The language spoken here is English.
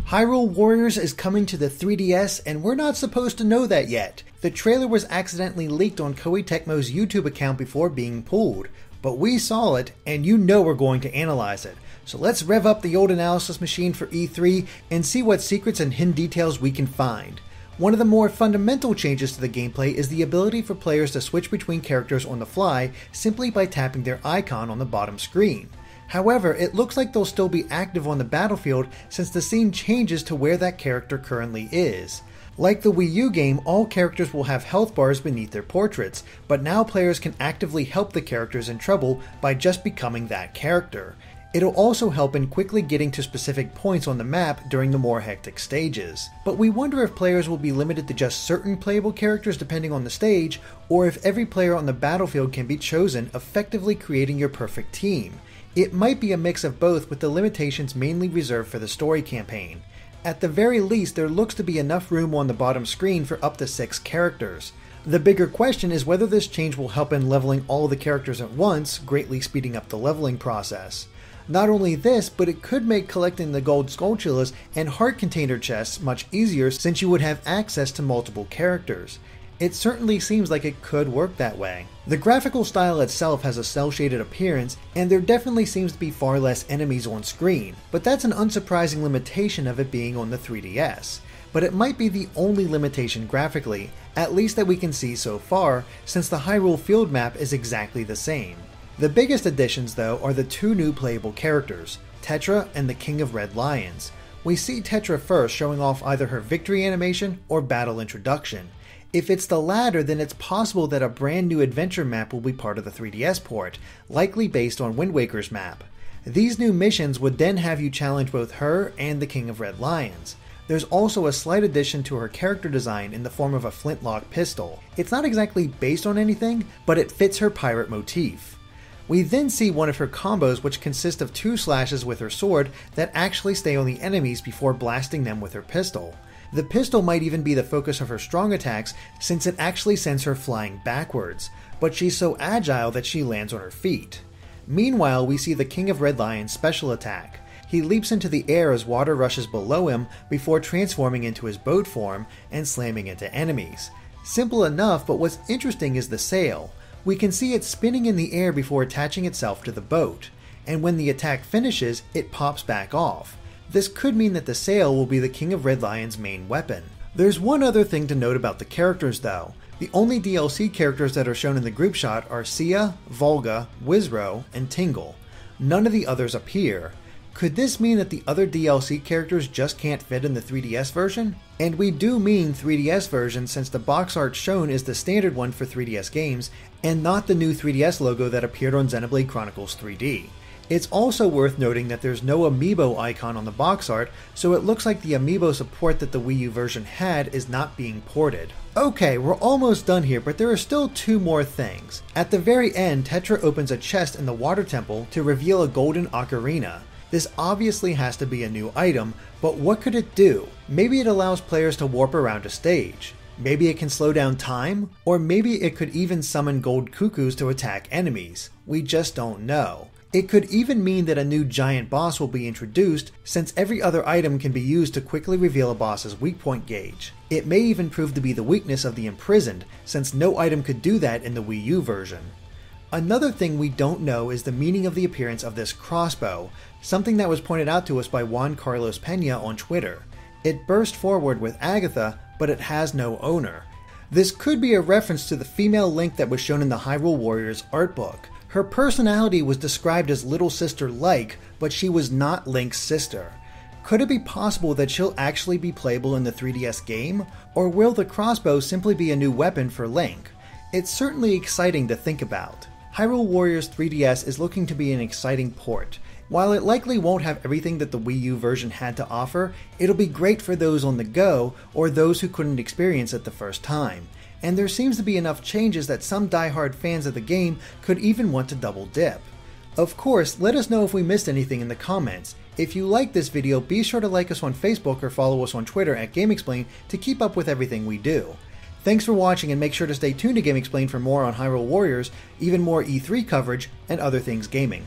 Hyrule Warriors is coming to the 3DS, and we're not supposed to know that yet. The trailer was accidentally leaked on Koei Tecmo's YouTube account before being pulled, but we saw it, and you know we're going to analyze it. So let's rev up the old analysis machine for E3 and see what secrets and hidden details we can find. One of the more fundamental changes to the gameplay is the ability for players to switch between characters on the fly simply by tapping their icon on the bottom screen. However, it looks like they'll still be active on the battlefield since the scene changes to where that character currently is. Like the Wii U game, all characters will have health bars beneath their portraits, but now players can actively help the characters in trouble by just becoming that character. It'll also help in quickly getting to specific points on the map during the more hectic stages. But we wonder if players will be limited to just certain playable characters depending on the stage, or if every player on the battlefield can be chosen, effectively creating your perfect team. It might be a mix of both, with the limitations mainly reserved for the story campaign. At the very least, there looks to be enough room on the bottom screen for up to 6 characters. The bigger question is whether this change will help in leveling all the characters at once, greatly speeding up the leveling process. Not only this, but it could make collecting the gold skulltulas and heart container chests much easier since you would have access to multiple characters. It certainly seems like it could work that way. The graphical style itself has a cel-shaded appearance, and there definitely seems to be far less enemies on screen, but that's an unsurprising limitation of it being on the 3DS. But it might be the only limitation graphically, at least that we can see so far, since the Hyrule field map is exactly the same. The biggest additions, though, are the 2 new playable characters, Tetra and the King of Red Lions. We see Tetra first, showing off either her victory animation or battle introduction. If it's the latter, then it's possible that a brand new adventure map will be part of the 3DS port, likely based on Wind Waker's map. These new missions would then have you challenge both her and the King of Red Lions. There's also a slight addition to her character design in the form of a flintlock pistol. It's not exactly based on anything, but it fits her pirate motif. We then see one of her combos, which consist of 2 slashes with her sword that actually stay on the enemies before blasting them with her pistol. The pistol might even be the focus of her strong attacks since it actually sends her flying backwards, but she's so agile that she lands on her feet. Meanwhile, we see the King of Red Lion's special attack. He leaps into the air as water rushes below him before transforming into his boat form and slamming into enemies. Simple enough, but what's interesting is the sail. We can see it spinning in the air before attaching itself to the boat, and when the attack finishes, it pops back off. This could mean that the sail will be the King of Red Lion's main weapon. There's one other thing to note about the characters though. The only DLC characters that are shown in the group shot are Sia, Volga, Wizro, and Tingle. None of the others appear. Could this mean that the other DLC characters just can't fit in the 3DS version? And we do mean 3DS version since the box art shown is the standard one for 3DS games and not the new 3DS logo that appeared on Xenoblade Chronicles 3D. It's also worth noting that there's no amiibo icon on the box art, so it looks like the amiibo support that the Wii U version had is not being ported. Okay, we're almost done here, but there are still 2 more things. At the very end, Tetra opens a chest in the Water Temple to reveal a golden ocarina. This obviously has to be a new item, but what could it do? Maybe it allows players to warp around a stage. Maybe it can slow down time? Or maybe it could even summon gold cuckoos to attack enemies. We just don't know. It could even mean that a new giant boss will be introduced, since every other item can be used to quickly reveal a boss's weak point gauge. It may even prove to be the weakness of the imprisoned, since no item could do that in the Wii U version. Another thing we don't know is the meaning of the appearance of this crossbow, something that was pointed out to us by Juan Carlos Pena on Twitter. It burst forward with Agatha, but it has no owner. This could be a reference to the female Link that was shown in the Hyrule Warriors art book. Her personality was described as little sister-like, but she was not Link's sister. Could it be possible that she'll actually be playable in the 3DS game, or will the crossbow simply be a new weapon for Link? It's certainly exciting to think about. Hyrule Warriors 3DS is looking to be an exciting port. While it likely won't have everything that the Wii U version had to offer, it'll be great for those on the go or those who couldn't experience it the first time. And there seems to be enough changes that some die-hard fans of the game could even want to double dip. Of course, let us know if we missed anything in the comments. If you like this video, be sure to like us on Facebook or follow us on Twitter at GameXplain to keep up with everything we do. Thanks for watching, and make sure to stay tuned to GameXplain for more on Hyrule Warriors, even more E3 coverage, and other things gaming.